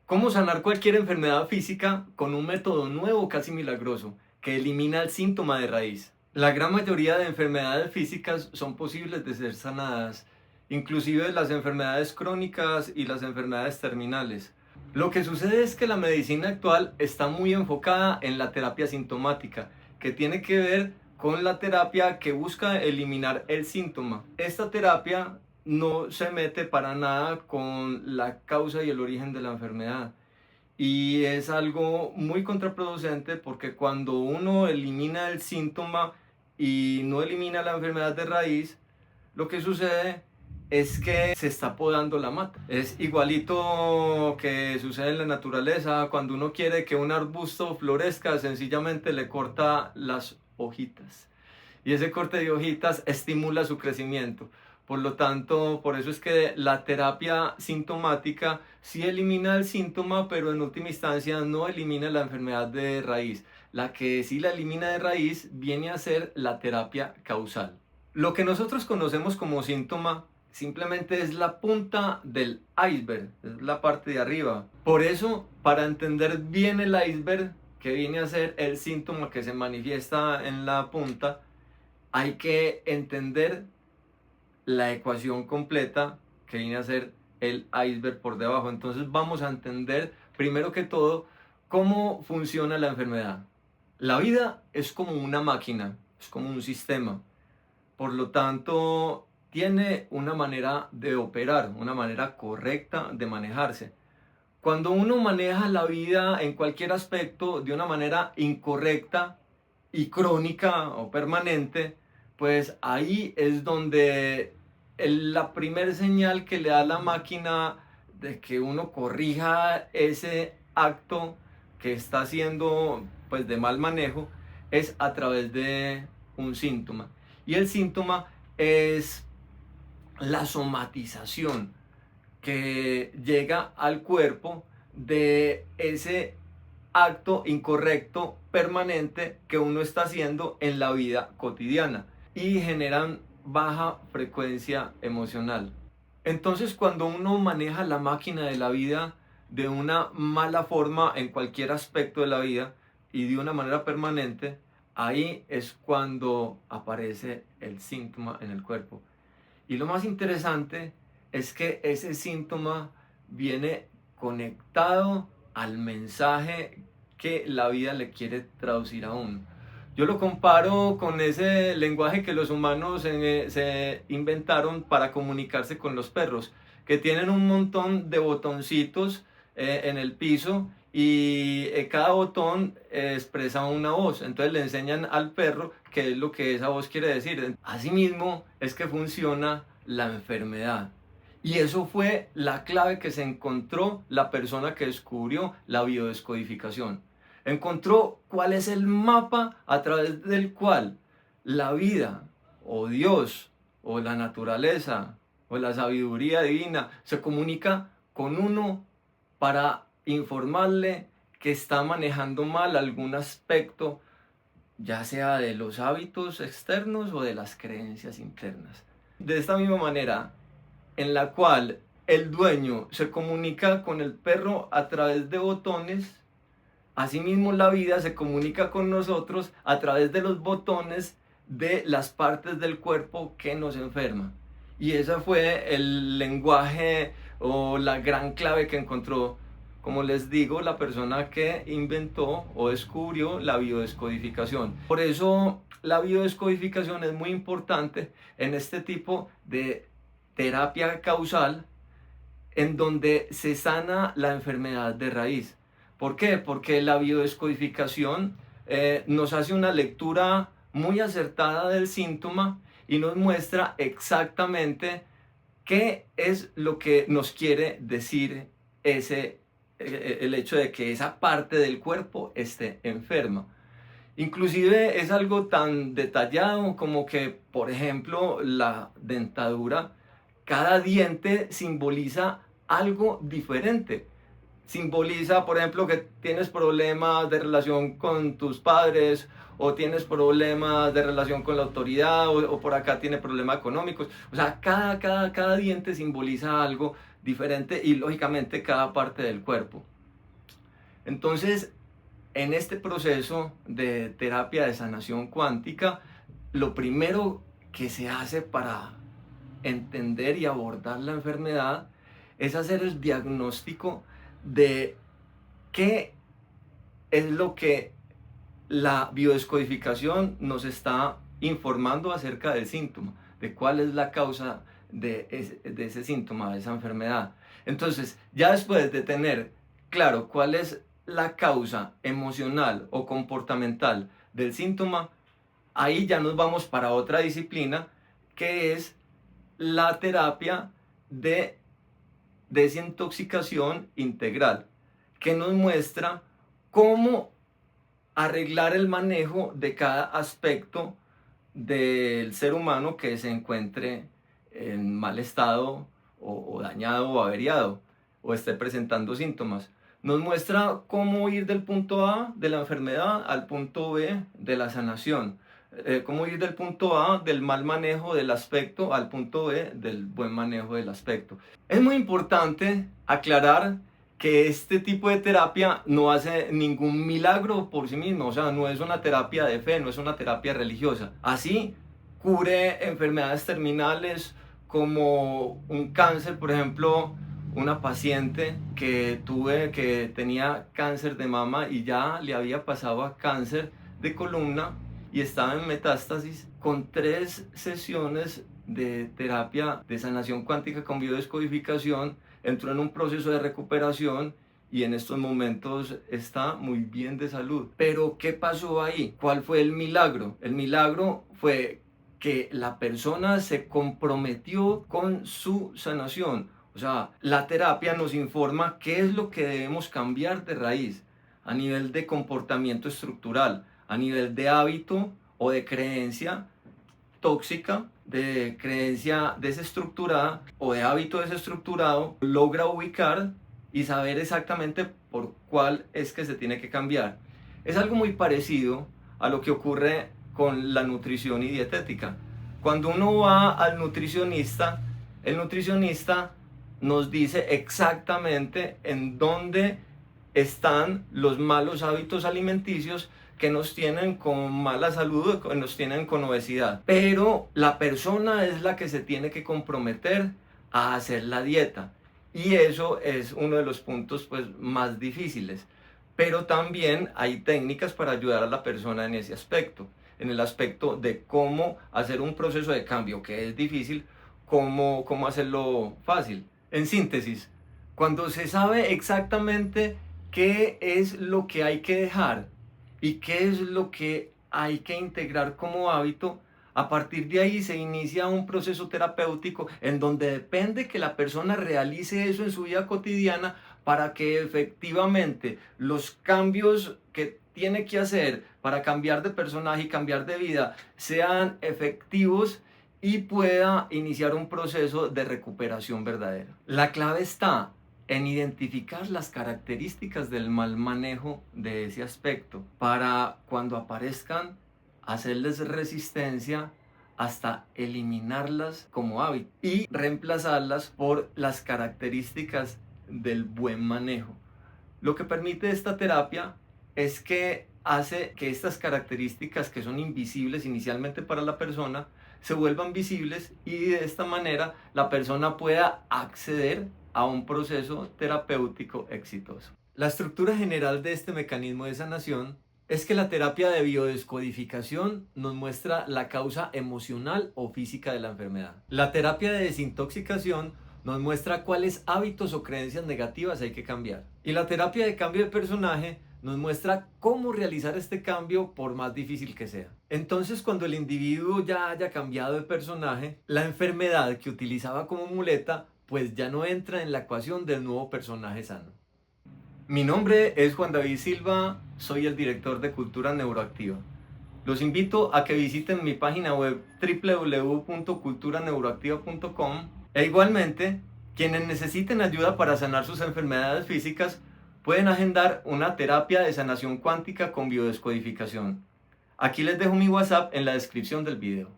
¿Cómo sanar cualquier enfermedad física con un método nuevo casi milagroso que elimina el síntoma de raíz? La gran mayoría de enfermedades físicas son posibles de ser sanadas, inclusive las enfermedades crónicas y las enfermedades terminales. Lo que sucede es que la medicina actual está muy enfocada en la terapia sintomática, que tiene que ver con la terapia que busca eliminar el síntoma. Esta terapia no se mete para nada con la causa y el origen de la enfermedad. Y es algo muy contraproducente porque cuando uno elimina el síntoma y no elimina la enfermedad de raíz, lo que sucede es que se está podando la mata. Es igualito que sucede en la naturaleza. Cuando uno quiere que un arbusto florezca, sencillamente le corta las hojitas. Y ese corte de hojitas estimula su crecimiento. Por lo tanto, por eso es que la terapia sintomática sí elimina el síntoma, pero en última instancia no elimina la enfermedad de raíz. La que sí la elimina de raíz viene a ser la terapia causal. Lo que nosotros conocemos como síntoma simplemente es la punta del iceberg, es la parte de arriba. Por eso, para entender bien el iceberg, que viene a ser el síntoma que se manifiesta en la punta, hay que entender la ecuación completa que viene a ser el iceberg por debajo. Entonces vamos a entender primero que todo cómo funciona la enfermedad. La vida es como una máquina, es como un sistema. Por lo tanto, tiene una manera de operar, una manera correcta de manejarse. Cuando uno maneja la vida en cualquier aspecto de una manera incorrecta y crónica o permanente, pues ahí es donde la primer señal que le da la máquina de que uno corrija ese acto que está haciendo pues de mal manejo es a través de un síntoma. Y el síntoma es la somatización que llega al cuerpo de ese acto incorrecto permanente que uno está haciendo en la vida cotidiana y generan baja frecuencia emocional. Entonces, cuando uno maneja la máquina de la vida de una mala forma en cualquier aspecto de la vida y de una manera permanente, ahí es cuando aparece el síntoma en el cuerpo. Y lo más interesante es que ese síntoma viene conectado al mensaje que la vida le quiere traducir a uno. Yo lo comparo con ese lenguaje que los humanos se inventaron para comunicarse con los perros, que tienen un montón de botoncitos en el piso y cada botón expresa una voz. Entonces le enseñan al perro qué es lo que esa voz quiere decir. Asimismo es que funciona la enfermedad. Y eso fue la clave que se encontró la persona que descubrió la biodescodificación. Encontró cuál es el mapa a través del cual la vida o Dios o la naturaleza o la sabiduría divina se comunica con uno para informarle que está manejando mal algún aspecto, ya sea de los hábitos externos o de las creencias internas. De esta misma manera, en la cual el dueño se comunica con el perro a través de botones, asimismo la vida se comunica con nosotros a través de los botones de las partes del cuerpo que nos enferman. Y ese fue el lenguaje o la gran clave que encontró, como les digo, la persona que inventó o descubrió la biodescodificación. Por eso la biodescodificación es muy importante en este tipo de terapia causal en donde se sana la enfermedad de raíz. ¿Por qué? Porque la biodescodificación nos hace una lectura muy acertada del síntoma y nos muestra exactamente qué es lo que nos quiere decir el hecho de que esa parte del cuerpo esté enferma. Inclusive es algo tan detallado como que, por ejemplo, la dentadura, cada diente simboliza algo diferente. Simboliza, por ejemplo, que tienes problemas de relación con tus padres o tienes problemas de relación con la autoridad o por acá tienes problemas económicos. O sea, cada diente simboliza algo diferente y lógicamente cada parte del cuerpo. Entonces, en este proceso de terapia de sanación cuántica, lo primero que se hace para entender y abordar la enfermedad es hacer el diagnóstico de qué es lo que la biodescodificación nos está informando acerca del síntoma, de cuál es la causa de ese síntoma, de esa enfermedad. Entonces, ya después de tener claro cuál es la causa emocional o comportamental del síntoma, ahí ya nos vamos para otra disciplina que es la terapia de desintoxicación integral, que nos muestra cómo arreglar el manejo de cada aspecto del ser humano que se encuentre en mal estado o dañado o averiado o esté presentando síntomas. Nos muestra cómo ir del punto A de la enfermedad al punto B de la sanación. Cómo ir del punto A del mal manejo del aspecto al punto B del buen manejo del aspecto. Es muy importante aclarar que este tipo de terapia no hace ningún milagro por sí mismo, o sea, no es una terapia de fe, no es una terapia religiosa. Así cure enfermedades terminales como un cáncer, por ejemplo, una paciente que tuve que tenía cáncer de mama y ya le había pasado a cáncer de columna y estaba en metástasis. Con 3 sesiones de terapia de sanación cuántica con biodescodificación entró en un proceso de recuperación y en estos momentos está muy bien de salud. Pero ¿qué pasó ahí? ¿Cuál fue el milagro? El milagro fue que la persona se comprometió con su sanación. O sea, la terapia nos informa qué es lo que debemos cambiar de raíz a nivel de comportamiento estructural, a nivel de hábito o de creencia tóxica, de creencia desestructurada o de hábito desestructurado, logra ubicar y saber exactamente por cuál es que se tiene que cambiar. Es algo muy parecido a lo que ocurre con la nutrición y dietética. Cuando uno va al nutricionista, el nutricionista nos dice exactamente en dónde están los malos hábitos alimenticios que nos tienen con mala salud, que nos tienen con obesidad. Pero la persona es la que se tiene que comprometer a hacer la dieta. Y eso es uno de los puntos pues, más difíciles. Pero también hay técnicas para ayudar a la persona en ese aspecto. En el aspecto de cómo hacer un proceso de cambio que es difícil, cómo hacerlo fácil. En síntesis, cuando se sabe exactamente qué es lo que hay que dejar y qué es lo que hay que integrar como hábito, a partir de ahí se inicia un proceso terapéutico en donde depende que la persona realice eso en su vida cotidiana para que efectivamente los cambios que tiene que hacer para cambiar de personaje y cambiar de vida sean efectivos y pueda iniciar un proceso de recuperación verdadera. La clave está en identificar las características del mal manejo de ese aspecto para cuando aparezcan hacerles resistencia hasta eliminarlas como hábito y reemplazarlas por las características del buen manejo. Lo que permite esta terapia es que hace que estas características que son invisibles inicialmente para la persona se vuelvan visibles y de esta manera la persona pueda acceder a un proceso terapéutico exitoso. La estructura general de este mecanismo de sanación es que la terapia de biodescodificación nos muestra la causa emocional o física de la enfermedad. La terapia de desintoxicación nos muestra cuáles hábitos o creencias negativas hay que cambiar. Y la terapia de cambio de personaje nos muestra cómo realizar este cambio por más difícil que sea. Entonces, cuando el individuo ya haya cambiado de personaje, la enfermedad que utilizaba como muleta pues ya no entra en la ecuación del nuevo personaje sano. Mi nombre es Juan David Silva, soy el director de Cultura Neuroactiva. Los invito a que visiten mi página web www.culturaneuroactiva.com e igualmente, quienes necesiten ayuda para sanar sus enfermedades físicas pueden agendar una terapia de sanación cuántica con biodescodificación. Aquí les dejo mi WhatsApp en la descripción del video.